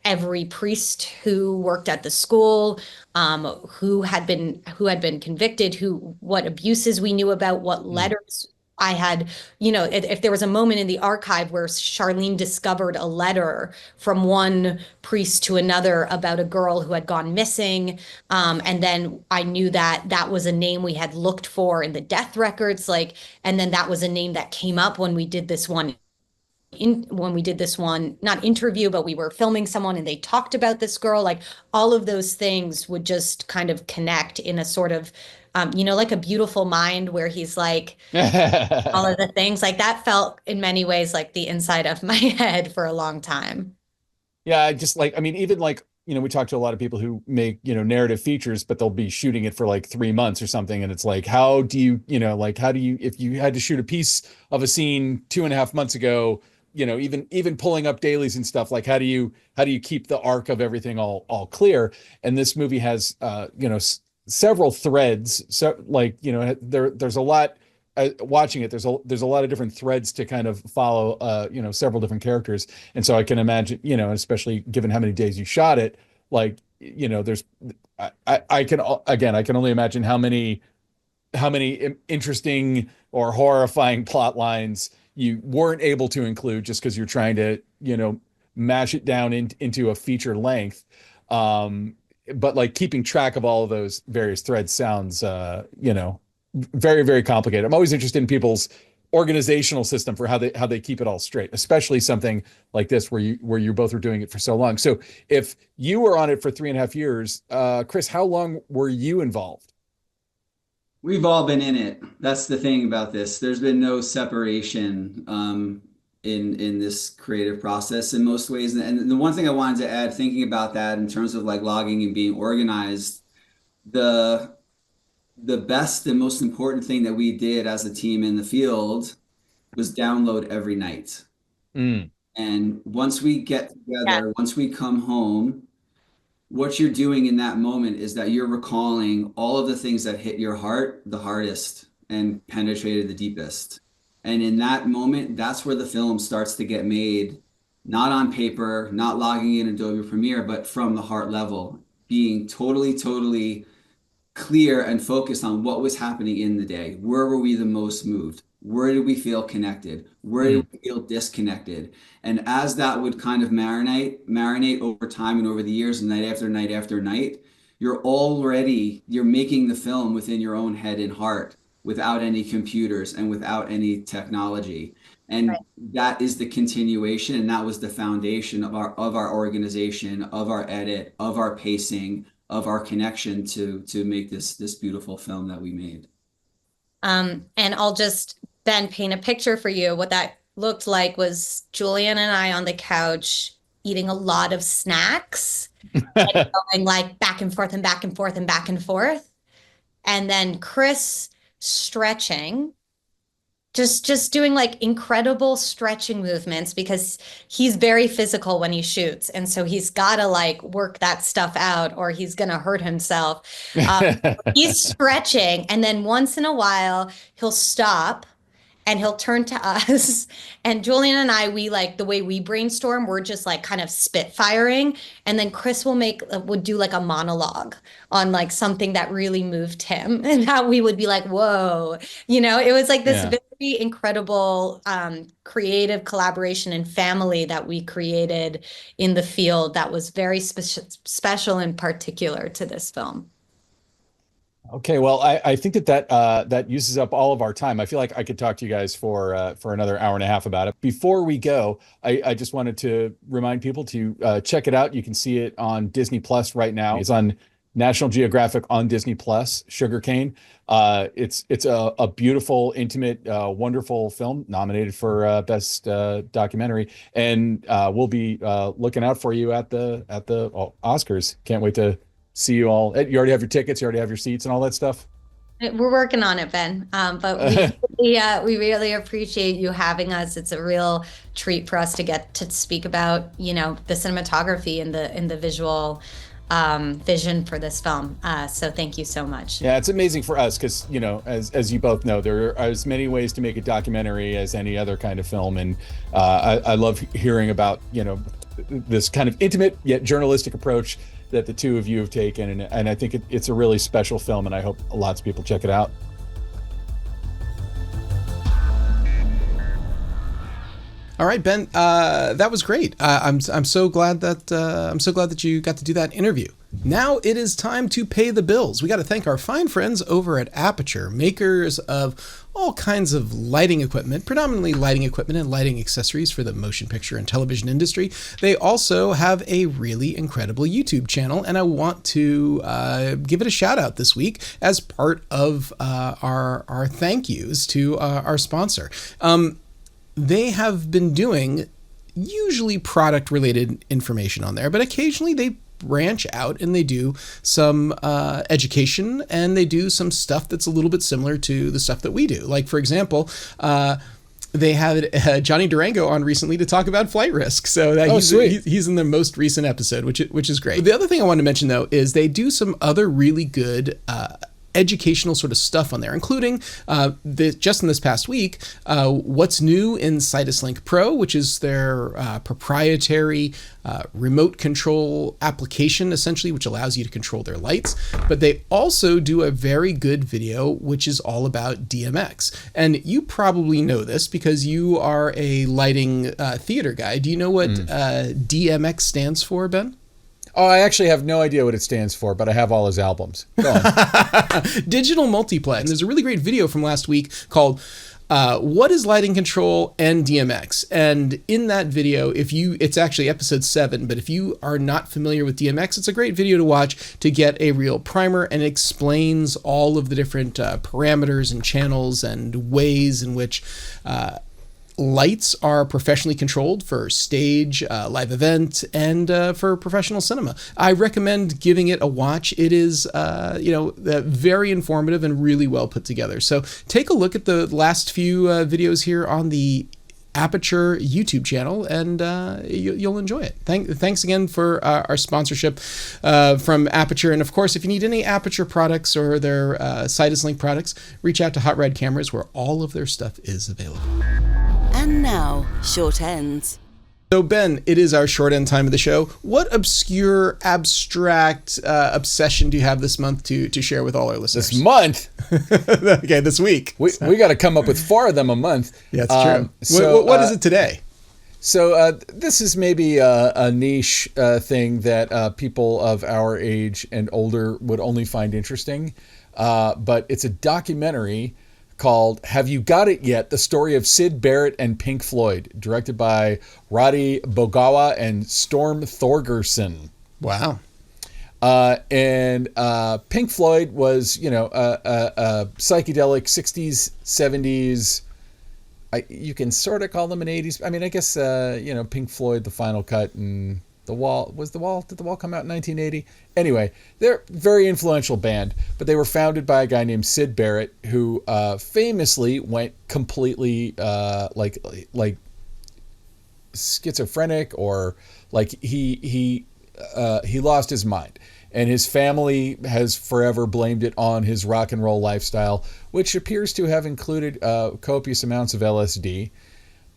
every priest who worked at the school, who had been convicted, what abuses we knew about, what letters I had, if there was a moment in the archive where Charlene discovered a letter from one priest to another about a girl who had gone missing, and then I knew that that was a name we had looked for in the death records, like, and then that was a name that came up when we did this one not interview, but we were filming someone and they talked about this girl. Like all of those things would just kind of connect in a sort of, like A Beautiful Mind, where he's like, all of the things like that felt in many ways like the inside of my head for a long time. Yeah, just like, I mean, even like, we talk to a lot of people who make, narrative features, but they'll be shooting it for like 3 months or something. And it's like, how do you, if you had to shoot a piece of a scene 2.5 months ago, even pulling up dailies and stuff, like how do you keep the arc of everything all clear? And this movie has, several threads. So like, there's a lot, watching it, there's a lot of different threads to kind of follow, several different characters. And so I can imagine, especially given how many days you shot it, like, there's, I can only imagine how many interesting or horrifying plot lines you weren't able to include just because you're trying to, mash it down into a feature length. But like keeping track of all of those various threads sounds, very, very complicated. I'm always interested in people's organizational system for how they keep it all straight, especially something like this where you both were doing it for so long. So if you were on it for 3.5 years, Chris, how long were you involved? We've all been in it. That's the thing about this. There's been no separation in this creative process in most ways. And the one thing I wanted to add, thinking about that in terms of like logging and being organized, the best and most important thing that we did as a team in the field was download every night. And once we get together, once we come home, what you're doing in that moment is that you're recalling all of the things that hit your heart the hardest and penetrated the deepest. And in that moment, that's where the film starts to get made, not on paper, not logging in Adobe Premiere, but from the heart level, being totally, totally clear and focused on what was happening in the day. Where were we the most moved? Where did we feel connected? Where did we feel disconnected? And as that would kind of marinate over time and over the years, night after night after night, you're making the film within your own head and heart without any computers and without any technology. And that is the continuation, and that was the foundation of our organization, of our edit, of our pacing, of our connection to make this beautiful film that we made. And I'll just then paint a picture for you. What that looked like was Julian and I on the couch eating a lot of snacks and going like back and forth and back and forth and back and forth. And then Chris stretching, just doing like incredible stretching movements because he's very physical when he shoots. And so he's got to like work that stuff out or he's going to hurt himself. He's stretching. And then once in a while, he'll stop and he'll turn to us. And Julian and I, we like the way we brainstorm, we're just like kind of spitfiring. And then Chris would do like a monologue on like something that really moved him and how we would be like, whoa, it was like this very incredible creative collaboration and family that we created in the field that was very special and particular to this film. Okay, well, I think that uses up all of our time. I feel like I could talk to you guys for another hour and a half about it. Before we go, I just wanted to remind people to check it out. You can see it on Disney Plus right now. It's on National Geographic on Disney Plus, Sugarcane. It's a beautiful, intimate, wonderful film nominated for Best Documentary, and we'll be looking out for you at the Oscars. Can't wait to see you all. You already have your tickets, you already have your seats and all that stuff? We're working on it, Ben. But we really appreciate you having us. It's a real treat for us to get to speak about, the cinematography and the visual vision for this film. So thank you so much. Yeah, it's amazing for us because, as you both know, there are as many ways to make a documentary as any other kind of film. And I love hearing about, this kind of intimate yet journalistic approach that the two of you have taken. And I think it's a really special film, and I hope lots of people check it out. All right, Ben, that was great. I'm so glad that you got to do that interview. Now it is time to pay the bills. We got to thank our fine friends over at Aperture, makers of all kinds of lighting equipment, predominantly lighting equipment and lighting accessories for the motion picture and television industry. They also have a really incredible YouTube channel, and I want to give it a shout out this week as part of our thank yous to our sponsor. They have been doing usually product related information on there, but occasionally they branch out and they do some education, and they do some stuff that's a little bit similar to the stuff that we do. Like, for example, they had Johnny Durango on recently to talk about flight risk. So that he's in the most recent episode, which is great. The other thing I wanted to mention, though, is they do some other really good educational sort of stuff on there, including just in this past week, what's new in Sidus Link Pro, which is their proprietary remote control application, essentially, which allows you to control their lights. But they also do a very good video, which is all about DMX. And you probably know this because you are a lighting theater guy. Do you know what DMX stands for, Ben? Oh, I actually have no idea what it stands for, but I have all his albums. Go on. Digital multiplex. There's a really great video from last week called What is Lighting Control and DMX? And in that video, it's actually episode 7, but if you are not familiar with DMX, it's a great video to watch to get a real primer, and it explains all of the different parameters and channels and ways in which lights are professionally controlled for stage, live event, and for professional cinema. I recommend giving it a watch. It is, very informative and really well put together. So take a look at the last few videos here on the Aperture YouTube channel, and you'll enjoy it. Thanks again for our sponsorship from Aperture. And of course, if you need any Aperture products or their Sidus Link products, reach out to Hot Rod Cameras, where all of their stuff is available. And now, short ends. So, Ben, it is our short end time of the show. What obscure, abstract obsession do you have this month to share with all our listeners? This month? Okay, this week. We got to come up with 4 of them a month. Yeah, that's true. So, what is it today? So this is maybe a niche thing that people of our age and older would only find interesting. But it's a documentary called Have You Got It Yet? The Story of Syd Barrett and Pink Floyd, directed by Roddy Bogawa and Storm Thorgerson. Wow. And Pink Floyd was, a psychedelic 60s, 70s. You can sort of call them an 80s. I mean, I guess, Pink Floyd, The Final Cut, and The Wall. Did The Wall come out in 1980? Anyway, they're a very influential band, but they were founded by a guy named Syd Barrett, who famously went completely like schizophrenic, or like he lost his mind. And his family has forever blamed it on his rock and roll lifestyle, which appears to have included copious amounts of LSD.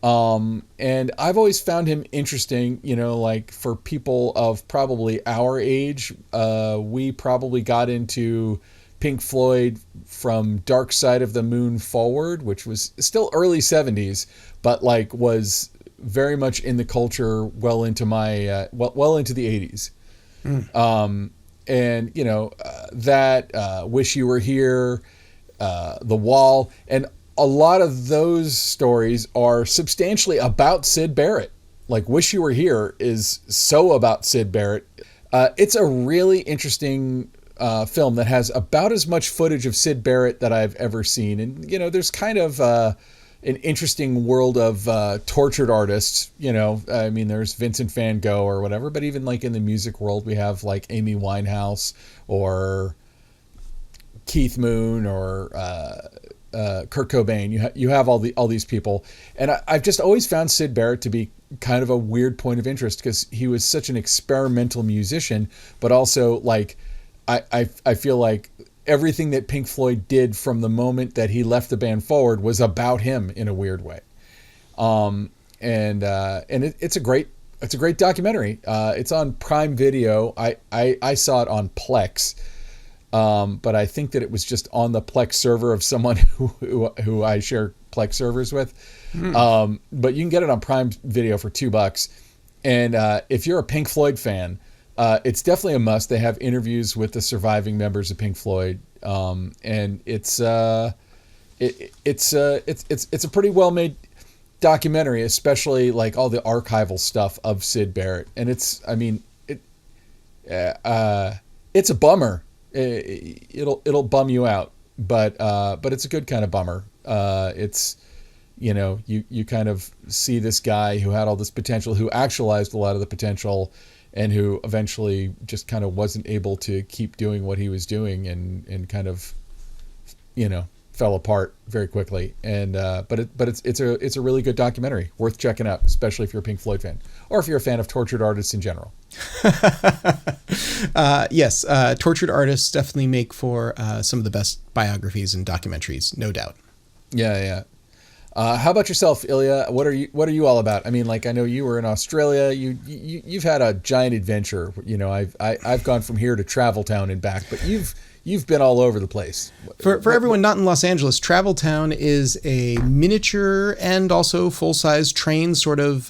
And I've always found him interesting, like for people of probably our age. We probably got into Pink Floyd from Dark Side of the Moon forward, which was still early 70s, but like was very much in the culture well into my well into the 80s. And that Wish You Were Here, The Wall, and a lot of those stories are substantially about Syd Barrett. Like Wish You Were Here is so about Syd Barrett. It's a really interesting film that has about as much footage of Syd Barrett that I've ever seen. And, there's kind of an interesting world of tortured artists. You know, I mean, there's Vincent Van Gogh or whatever, but even like in the music world, we have like Amy Winehouse or Keith Moon or Kurt Cobain. You have all these people, and I've just always found Syd Barrett to be kind of a weird point of interest because he was such an experimental musician, but also like I feel like everything that Pink Floyd did from the moment that he left the band forward was about him in a weird way. It's a great documentary. It's on Prime Video. I saw it on Plex. But I think that it was just on the Plex server of someone who I share Plex servers with. But you can get it on Prime Video for $2. And if you're a Pink Floyd fan, it's definitely a must. They have interviews with the surviving members of Pink Floyd, and it's a pretty well made documentary, especially like all the archival stuff of Syd Barrett. And it's a bummer. It'll bum you out, but it's a good kind of bummer. It's, you know, you kind of see this guy who had all this potential, who actualized a lot of the potential, and who eventually just kind of wasn't able to keep doing what he was doing, and kind of, you know, fell apart very quickly. And but it's a really good documentary, worth checking out, especially if you're a Pink Floyd fan, or if you're a fan of tortured artists in general. Yes, tortured artists definitely make for some of the best biographies and documentaries, no doubt. Yeah. How about yourself, Ilya? What are you all about? I mean, like, I know you were in Australia. You've had a giant adventure. You know, I've gone from here to Travel Town and back, but you've been all over the place. For everyone not in Los Angeles, Travel Town is a miniature and also full-size train sort of,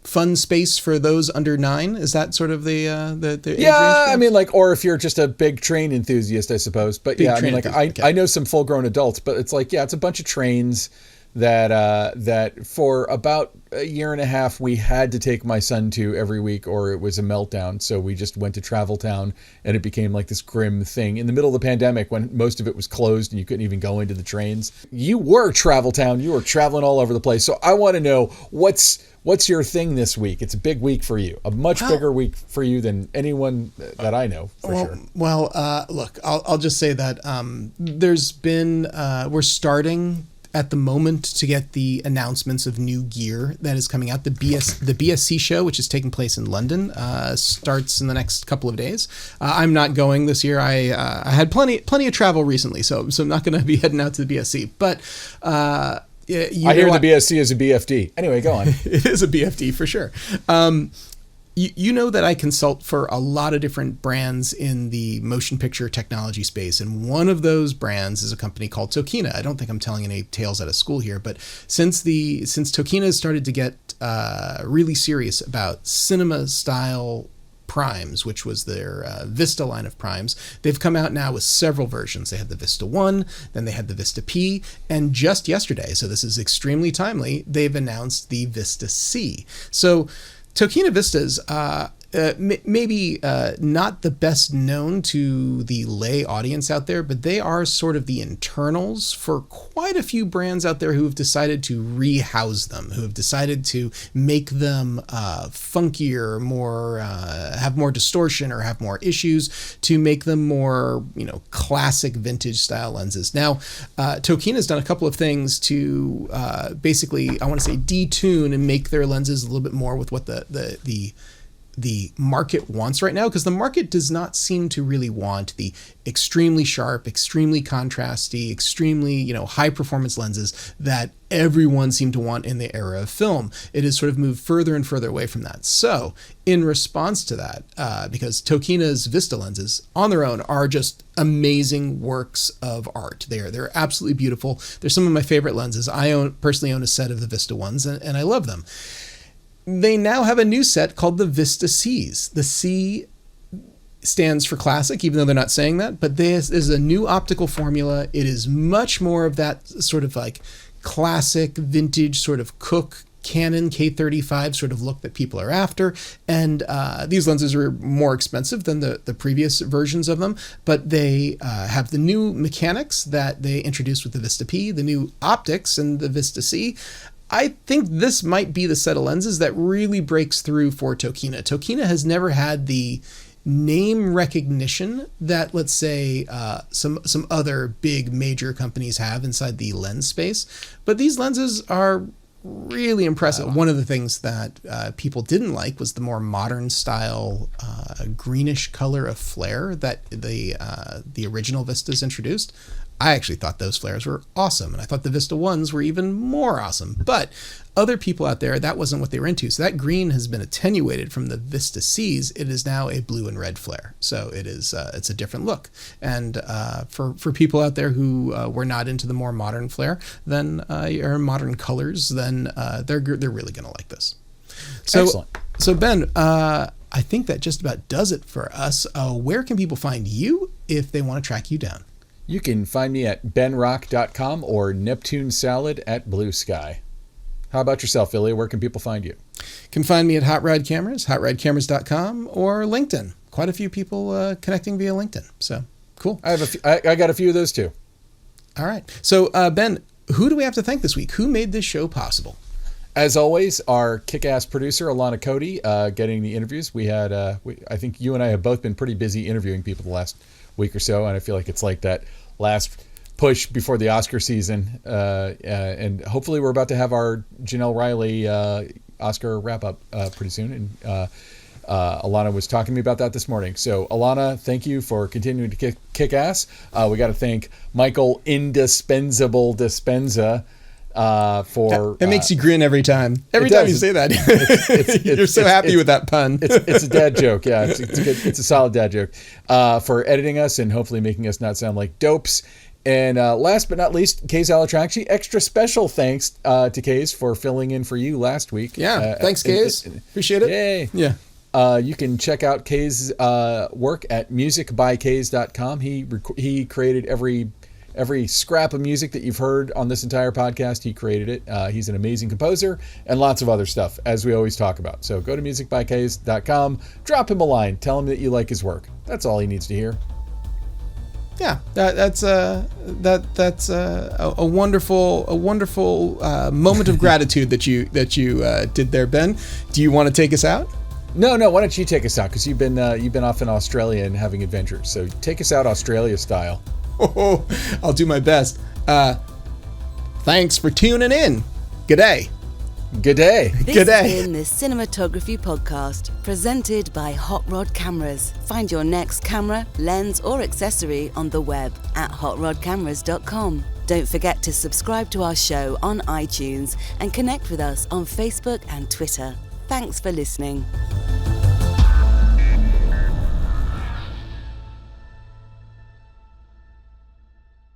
fun space for those under 9. Is that sort of the age range? I mean, like, or if you're just a big train enthusiast, I suppose. But Big yeah, I mean, train like, enthusiast, I know some full-grown adults, but it's like, yeah, it's a bunch of trains that for about a year and a half we had to take my son to every week, or it was a meltdown. So we just went to Travel Town, and it became like this grim thing in the middle of the pandemic when most of it was closed and you couldn't even go into the trains. You were Travel Town. You were traveling all over the place. So I want to know what's your thing this week? It's a big week for you, a much bigger week for you than anyone that I know, for sure. Well, look, I'll just say that there's been, we're starting at the moment to get the announcements of new gear that is coming out. The BSC show, which is taking place in London, starts in the next couple of days. I'm not going this year. I had plenty of travel recently, so I'm not going to be heading out to the BSC. But I hear the BSC is a BFD. Anyway, go on. It is a BFD for sure. You know that I consult for a lot of different brands in the motion picture technology space, and one of those brands is a company called Tokina. I don't think I'm telling any tales out of school here, but since Tokina has started to get really serious about cinema style primes, which was their Vista line of primes, they've come out now with several versions. They had the Vista 1, then they had the Vista P, and just yesterday, so this is extremely timely, they've announced the Vista C. So Tokina Vistas, maybe not the best known to the lay audience out there, but they are sort of the internals for quite a few brands out there who have decided to rehouse them, who have decided to make them funkier, more have more distortion or have more issues, to make them more, classic vintage style lenses. Now, Tokina's done a couple of things to basically, I want to say, detune and make their lenses a little bit more with what the market wants right now, because the market does not seem to really want the extremely sharp, extremely contrasty, extremely, high performance lenses that everyone seemed to want in the era of film. It has sort of moved further and further away from that. So in response to that, because Tokina's Vista lenses on their own are just amazing works of art. They're absolutely beautiful. They're some of my favorite lenses. I personally own a set of the Vista ones, and I love them. They now have a new set called the Vista Cs. The C stands for classic, even though they're not saying that, but this is a new optical formula. It is much more of that sort of like classic vintage sort of Cooke Canon K35 sort of look that people are after. And these lenses are more expensive than the previous versions of them, but they have the new mechanics that they introduced with the Vista P, the new optics and the Vista C. I think this might be the set of lenses that really breaks through for Tokina. Tokina has never had the name recognition that, let's say, some other big major companies have inside the lens space. But these lenses are really impressive. One of the things that people didn't like was the more modern style greenish color of flare that the original Vistas introduced. I actually thought those flares were awesome, and I thought the Vista ones were even more awesome. But other people out there, that wasn't what they were into. So that green has been attenuated from the Vista Cs. It is now a blue and red flare. So it is it's a different look. And for people out there who were not into the more modern flare, then or modern colors, then they're really going to like this. So, Excellent. So Ben, I think that just about does it for us. Where can people find you if they want to track you down? You can find me at benrock.com or Neptune Salad at Blue Sky. How about yourself, Ilya? Where can people find you? You can find me at Hot Rod Cameras, hotrodcameras.com, or LinkedIn. Quite a few people connecting via LinkedIn. So, cool. I got a few of those too. All right. So, Ben, who do we have to thank this week? Who made this show possible? As always, our kick-ass producer, Alana Cody, getting the interviews. We had, I think you and I have both been pretty busy interviewing people the last week or so, and I feel like it's like that last push before the Oscar season, and hopefully we're about to have our Janelle Riley Oscar wrap-up pretty soon, and Alana was talking to me about that this morning. So Alana, thank you for continuing to kick ass. We got to thank Michael Indispensable Dispenza for it makes you grin every time. Every time you say that, you're so happy with that pun. It's a dad joke. Yeah, it's good. It's a solid dad joke. For editing us and hopefully making us not sound like dopes. And last but not least, Kays Alatraxi. Extra special thanks to Kays for filling in for you last week. Yeah, thanks, Kays. Appreciate it. Yay. Yeah. You can check out Kays' work at musicbykays.com. He created every scrap of music that you've heard on this entire podcast. He created it. He's an amazing composer and lots of other stuff, as we always talk about. So go to musicbykays.com, drop him a line, tell him that you like his work. That's all he needs to hear. Yeah, that's a wonderful moment of gratitude that you did there, Ben. Do you want to take us out? No. Why don't you take us out? Because you've been off in Australia and having adventures. So take us out Australia style. Oh, I'll do my best. Thanks for tuning in. Good day. Good day. This has been the Cinematography Podcast, presented by Hot Rod Cameras. Find your next camera, lens, or accessory on the web at hotrodcameras.com. Don't forget to subscribe to our show on iTunes and connect with us on Facebook and Twitter. Thanks for listening.